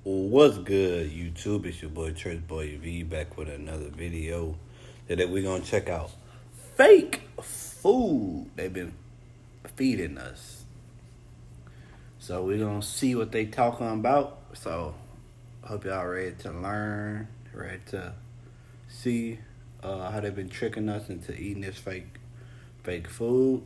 What's good, YouTube? It's your boy Church Boy V back with another video. Today we're gonna check out fake food they've been feeding us. So we're gonna see what they talking about. So hope y'all ready to learn, ready to see how they've been tricking us into eating this fake food.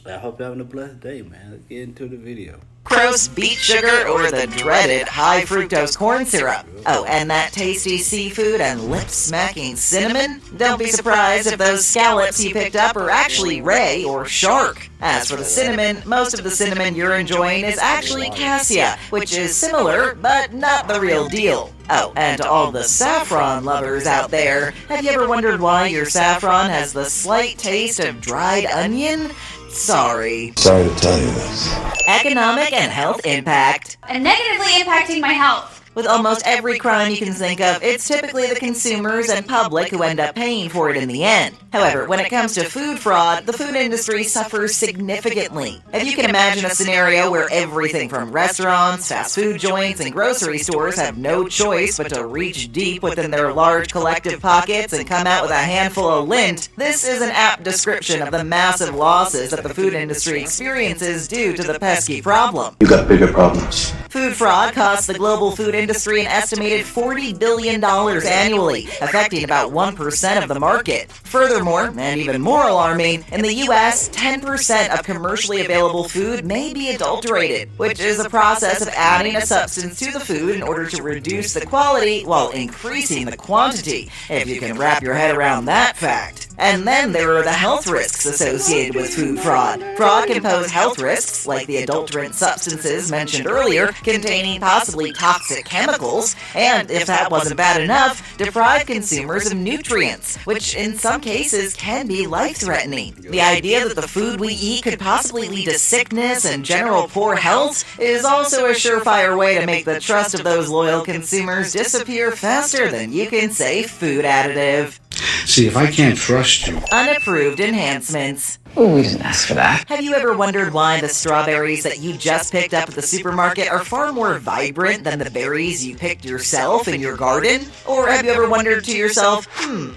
I hope you're having a blessed day, man. Let's get into the video. Gross beet sugar or the dreaded high fructose corn syrup. Oh, and that tasty seafood and lip-smacking cinnamon? Don't be surprised if those scallops you picked up are actually ray or shark. As for the cinnamon, most of the cinnamon you're enjoying is actually cassia, which is similar, but not the real deal. Oh, and to all the saffron lovers out there, have you ever wondered why your saffron has the slight taste of dried onion? Sorry to tell you this. Economic and health impact. And negatively impacting my health. With almost every crime you can think of, it's typically the consumers and public who end up paying for it in the end. However, when it comes to food fraud, the food industry suffers significantly. If you can imagine a scenario where everything from restaurants, fast food joints, and grocery stores have no choice but to reach deep within their large collective pockets and come out with a handful of lint, this is an apt description of the massive losses that the food industry experiences due to the pesky problem. You got bigger problems. Food fraud costs the global food industry an estimated $40 billion annually, affecting about 1% of the market. Furthermore, and even more alarming, in the U.S., 10% of commercially available food may be adulterated, which is a process of adding a substance to the food in order to reduce the quality while increasing the quantity, if you can wrap your head around that fact. And then there are the health risks associated with food fraud. Fraud can pose health risks, like the adulterant substances mentioned earlier, containing possibly toxic chemicals, and if that wasn't bad enough, deprive consumers of nutrients, which in some cases can be life-threatening. The idea that the food we eat could possibly lead to sickness and general poor health is also a surefire way to make the trust of those loyal consumers disappear faster than you can say food additive. See, if I can't trust you. Unapproved enhancements. Ooh, we didn't ask for that. Have you ever wondered why the strawberries that you just picked up at the supermarket are far more vibrant than the berries you picked yourself in your garden? Or have you ever wondered to yourself,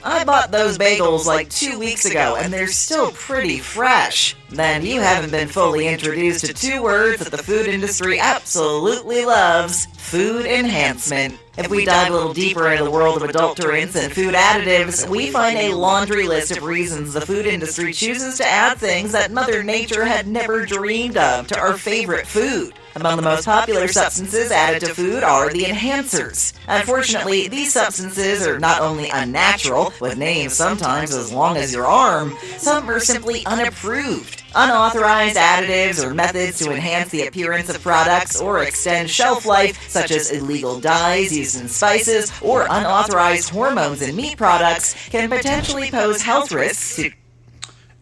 I bought those bagels like 2 weeks ago and they're still pretty fresh? Then you haven't been fully introduced to two words that the food industry absolutely loves: food enhancement. If we dive a little deeper into the world of adulterants and food additives, we find a laundry list of reasons the food industry chooses to add things that Mother Nature had never dreamed of to our favorite food. Among the most popular substances added to food are the enhancers. Unfortunately, these substances are not only unnatural, with names sometimes as long as your arm, some are simply unapproved. Unauthorized additives or methods to enhance the appearance of products or extend shelf life, such as illegal dyes used in spices or unauthorized hormones in meat products, can potentially pose health risks to...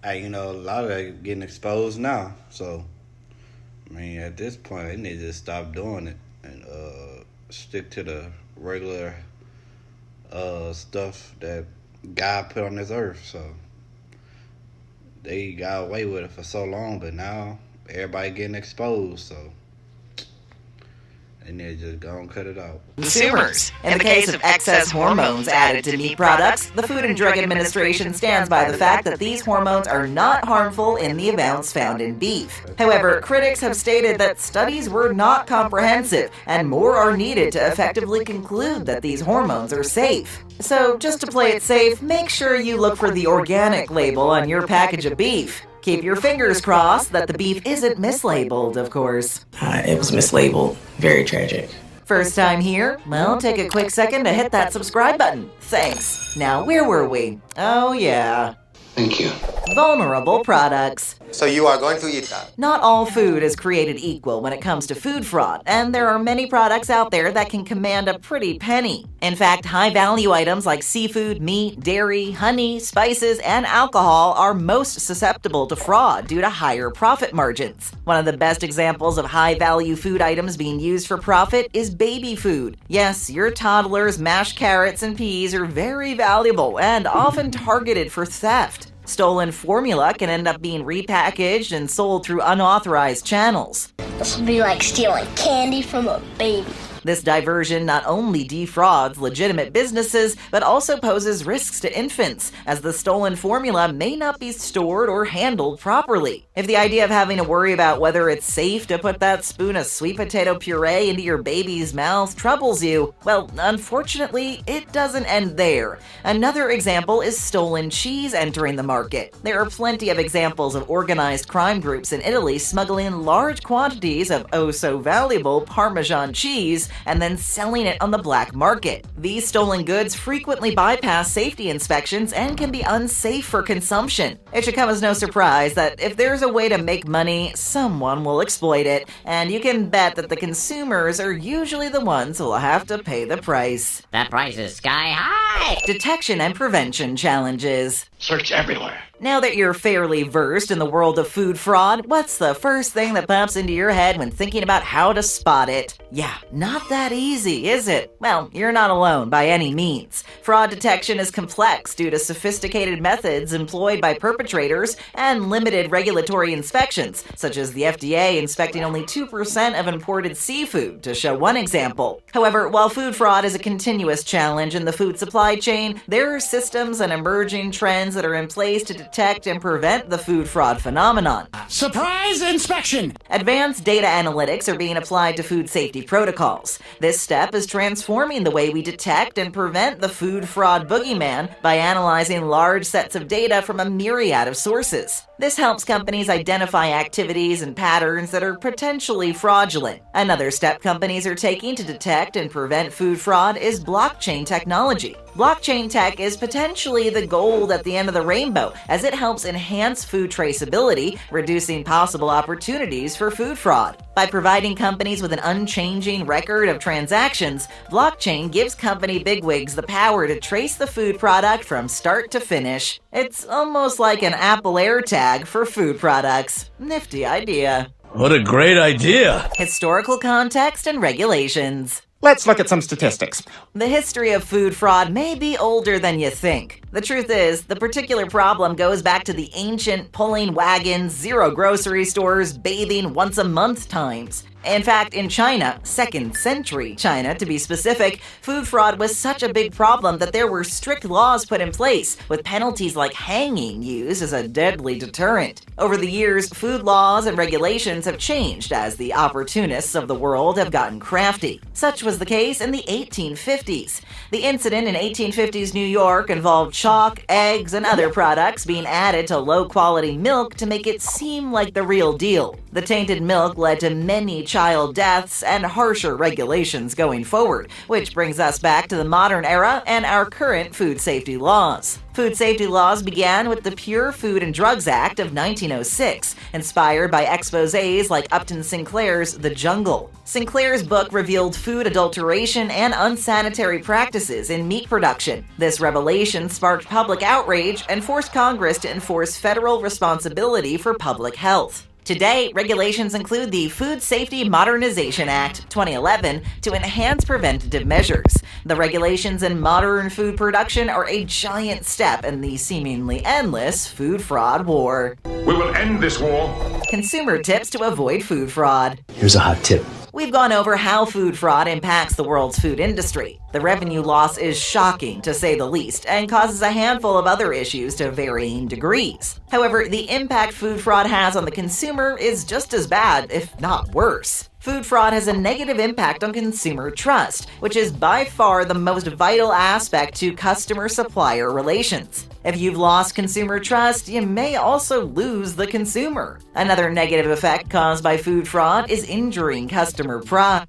Hey, a lot of that getting exposed now. So, at this point, they need to stop doing it and stick to the regular stuff that God put on this earth. So, they got away with it for so long, but now everybody getting exposed. So, they need to just go and cut it out. Consumers. In the case of excess hormones added to meat products, the Food and Drug Administration stands by the fact that these hormones are not harmful in the amounts found in beef. However, critics have stated that studies were not comprehensive and more are needed to effectively conclude that these hormones are safe. So, just to play it safe, make sure you look for the organic label on your package of beef. Keep your fingers crossed that the beef isn't mislabeled, of course. It was mislabeled. Very tragic. First time here? Well, take a quick second to hit that subscribe button. Thanks. Now, where were we? Oh, yeah. Thank you. Vulnerable products. So you are going to eat that? Not all food is created equal when it comes to food fraud, and there are many products out there that can command a pretty penny. In fact, high-value items like seafood, meat, dairy, honey, spices, and alcohol are most susceptible to fraud due to higher profit margins. One of the best examples of high-value food items being used for profit is baby food. Yes, your toddler's mashed carrots and peas are very valuable and often targeted for theft. Stolen formula can end up being repackaged and sold through unauthorized channels. This would be like stealing candy from a baby. This diversion not only defrauds legitimate businesses, but also poses risks to infants, as the stolen formula may not be stored or handled properly. If the idea of having to worry about whether it's safe to put that spoon of sweet potato puree into your baby's mouth troubles you, well, unfortunately, it doesn't end there. Another example is stolen cheese entering the market. There are plenty of examples of organized crime groups in Italy smuggling large quantities of oh-so-valuable Parmesan cheese and then selling it on the black market. These stolen goods frequently bypass safety inspections and can be unsafe for consumption. It should come as no surprise that if there's a way to make money, someone will exploit it, and you can bet that the consumers are usually the ones who will have to pay the price. That price is sky high! Detection and prevention challenges. Search everywhere. Now that you're fairly versed in the world of food fraud, what's the first thing that pops into your head when thinking about how to spot it? Yeah, not that easy, is it? Well, you're not alone by any means. Fraud detection is complex due to sophisticated methods employed by perpetrators and limited regulatory inspections, such as the FDA inspecting only 2% of imported seafood, to show one example. However, while food fraud is a continuous challenge in the food supply chain, there are systems and emerging trends that are in place to detect and prevent the food fraud phenomenon. Surprise inspection! Advanced data analytics are being applied to food safety protocols. This step is transforming the way we detect and prevent the food fraud boogeyman by analyzing large sets of data from a myriad of sources. This helps companies identify activities and patterns that are potentially fraudulent. Another step companies are taking to detect and prevent food fraud is blockchain technology. Blockchain tech is potentially the gold at the end of the rainbow, as it helps enhance food traceability, reducing possible opportunities for food fraud. By providing companies with an unchanging record of transactions, blockchain gives company bigwigs the power to trace the food product from start to finish. It's almost like an Apple AirTag for food products. Nifty idea. What a great idea! Historical context and regulations. Let's look at some statistics. The history of food fraud may be older than you think. The truth is, the particular problem goes back to the ancient pulling wagons, zero grocery stores, bathing once a month times. In fact, in China, 2nd century China to be specific, food fraud was such a big problem that there were strict laws put in place, with penalties like hanging used as a deadly deterrent. Over the years, food laws and regulations have changed as the opportunists of the world have gotten crafty. Such was the case in the 1850s. The incident in 1850s New York involved chalk, eggs, and other products being added to low-quality milk to make it seem like the real deal. The tainted milk led to many child deaths and harsher regulations going forward, which brings us back to the modern era and our current food safety laws. Food safety laws began with the Pure Food and Drugs Act of 1906, inspired by exposés like Upton Sinclair's The Jungle. Sinclair's book revealed food adulteration and unsanitary practices in meat production. This revelation sparked public outrage and forced Congress to enforce federal responsibility for public health. Today, regulations include the Food Safety Modernization Act 2011 to enhance preventative measures. The regulations in modern food production are a giant step in the seemingly endless food fraud war. We will end this war. Consumer tips to avoid food fraud. Here's a hot tip. We've gone over how food fraud impacts the world's food industry. The revenue loss is shocking, to say the least, and causes a handful of other issues to varying degrees. However, the impact food fraud has on the consumer is just as bad, if not worse. Food fraud has a negative impact on consumer trust, which is by far the most vital aspect to customer-supplier relations. If you've lost consumer trust, you may also lose the consumer. Another negative effect caused by food fraud is injuring customer pride.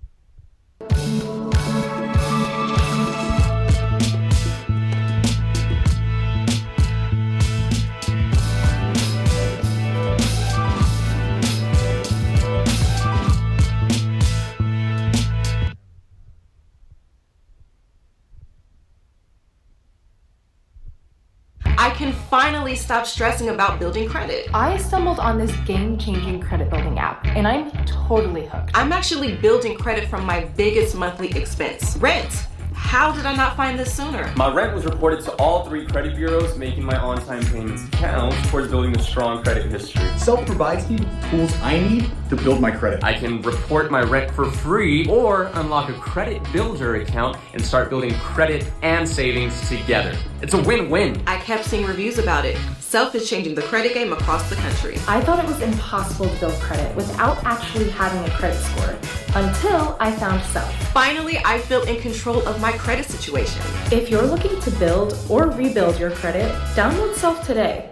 I can finally stop stressing about building credit. I stumbled on this game-changing credit building app, and I'm totally hooked. I'm actually building credit from my biggest monthly expense, rent. How did I not find this sooner? My rent was reported to all 3 credit bureaus, making my on-time payments count towards building a strong credit history. Self provides me with the tools I need to build my credit. I can report my rent for free or unlock a credit builder account and start building credit and savings together. It's a win-win. I kept seeing reviews about it. Self is changing the credit game across the country. I thought it was impossible to build credit without actually having a credit score until I found Self. Finally, I feel in control of my credit situation. If you're looking to build or rebuild your credit, download Self today.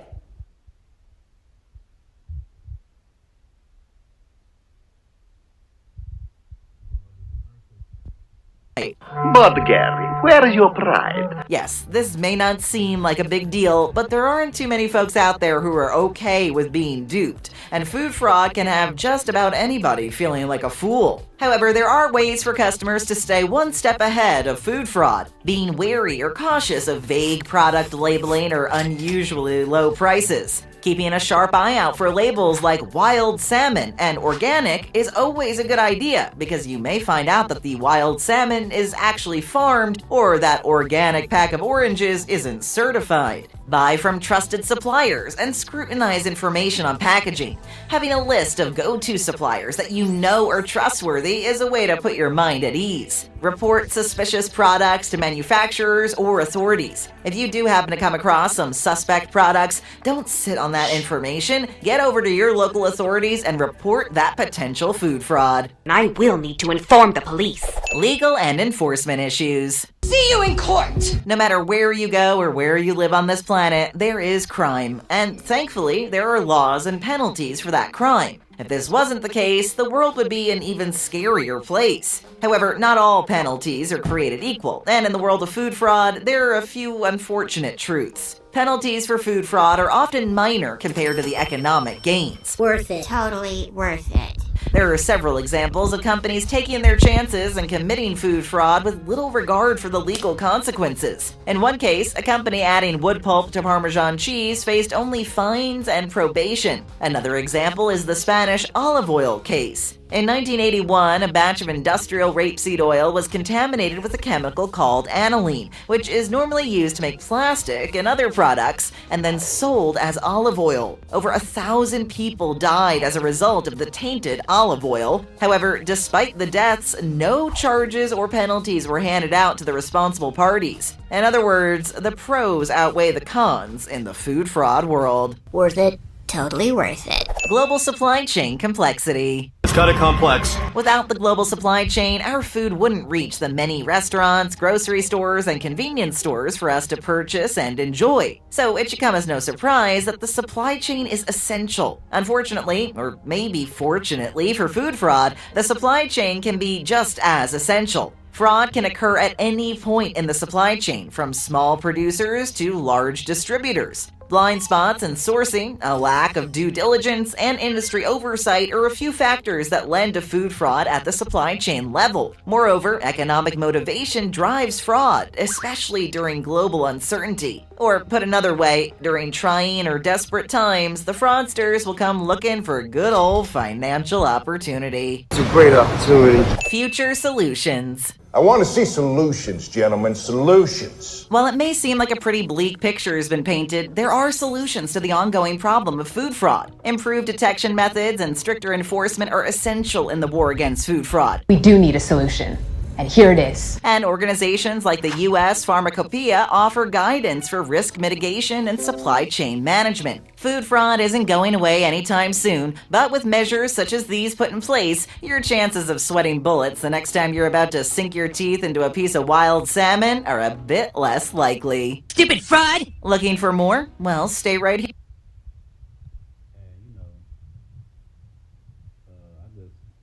But Gary, where is your pride? Yes, this may not seem like a big deal, but there aren't too many folks out there who are okay with being duped, and food fraud can have just about anybody feeling like a fool. However, there are ways for customers to stay one step ahead of food fraud, being wary or cautious of vague product labeling or unusually low prices. Keeping a sharp eye out for labels like wild salmon and organic is always a good idea, because you may find out that the wild salmon is actually farmed or that organic pack of oranges isn't certified. Buy from trusted suppliers and scrutinize information on packaging. Having a list of go-to suppliers that you know are trustworthy is a way to put your mind at ease. Report suspicious products to manufacturers or authorities. If you do happen to come across some suspect products, don't sit on that information. Get over to your local authorities and report that potential food fraud. I will need to inform the police. Legal and enforcement issues. See you in court! No matter where you go or where you live on this planet, there is crime. And thankfully, there are laws and penalties for that crime. If this wasn't the case, the world would be an even scarier place. However, not all penalties are created equal, and in the world of food fraud, there are a few unfortunate truths. Penalties for food fraud are often minor compared to the economic gains. Worth it. Totally worth it. There are several examples of companies taking their chances and committing food fraud with little regard for the legal consequences. In one case, a company adding wood pulp to Parmesan cheese faced only fines and probation. Another example is the Spanish olive oil case. In 1981, a batch of industrial rapeseed oil was contaminated with a chemical called aniline, which is normally used to make plastic and other products, and then sold as olive oil. Over 1,000 people died as a result of the tainted olive oil. However, despite the deaths, no charges or penalties were handed out to the responsible parties. In other words, the pros outweigh the cons in the food fraud world. Worth it. Totally worth it. Global supply chain complexity. It's kind of complex. Without the global supply chain, our food wouldn't reach the many restaurants, grocery stores, and convenience stores for us to purchase and enjoy. So it should come as no surprise that the supply chain is essential. Unfortunately, or maybe fortunately for food fraud, the supply chain can be just as essential. Fraud can occur at any point in the supply chain, from small producers to large distributors. Blind spots in sourcing, a lack of due diligence, and industry oversight are a few factors that lend to food fraud at the supply chain level. Moreover, economic motivation drives fraud, especially during global uncertainty. Or put another way, during trying or desperate times, the fraudsters will come looking for a good old financial opportunity. It's a great opportunity. Future solutions. I want to see solutions, gentlemen, solutions. While it may seem like a pretty bleak picture has been painted, there are solutions to the ongoing problem of food fraud. Improved detection methods and stricter enforcement are essential in the war against food fraud. We do need a solution. And here it is. And organizations like the U.S. Pharmacopoeia offer guidance for risk mitigation and supply chain management. Food fraud isn't going away anytime soon, but with measures such as these put in place, your chances of sweating bullets the next time you're about to sink your teeth into a piece of wild salmon are a bit less likely. Stupid fraud! Looking for more? Well, stay right here.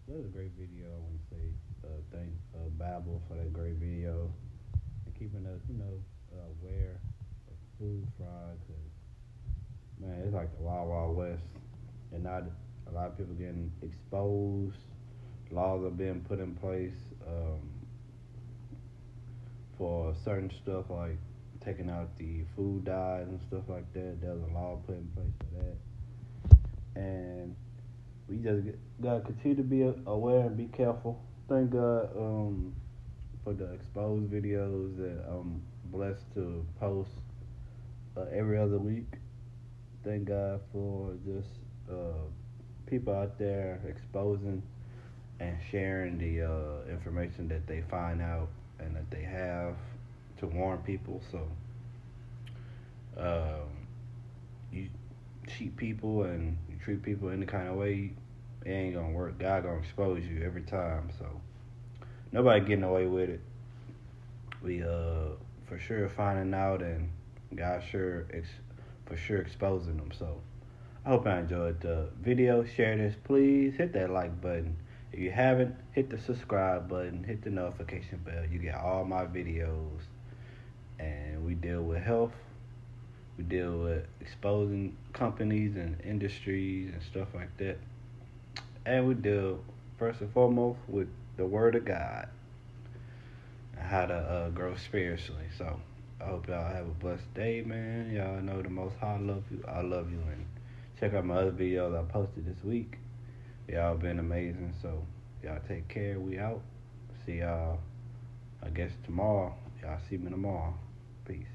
That was a great video. I want to say thank Babel for that great video and keeping us, aware of food fraud. Cause man, it's like the Wild Wild West, and not a lot of people getting exposed. Laws are being put in place for certain stuff like taking out the food dyes and stuff like that. There's a law put in place for that, and we just gotta continue to be aware and be careful. Thank God for the exposed videos that I'm blessed to post every other week. Thank God for just people out there exposing and sharing the information that they find out and that they have to warn people. So you cheat people and you treat people any kind of way, it ain't gonna work. God gonna expose you every time. So nobody getting away with it. We for sure finding out, and God for sure exposing them. So I hope I enjoyed the video. Share this, please. Hit that like button. If you haven't, hit the subscribe button. Hit the notification bell. You get all my videos. And we deal with health. We deal with exposing companies and industries and stuff like that. And we deal, first and foremost, with the Word of God and how to grow spiritually. So I hope y'all have a blessed day, man. Y'all know the Most High love you. I love you. And check out my other videos I posted this week. Y'all been amazing. So y'all take care. We out. See y'all, I guess, tomorrow. Y'all see me tomorrow. Peace.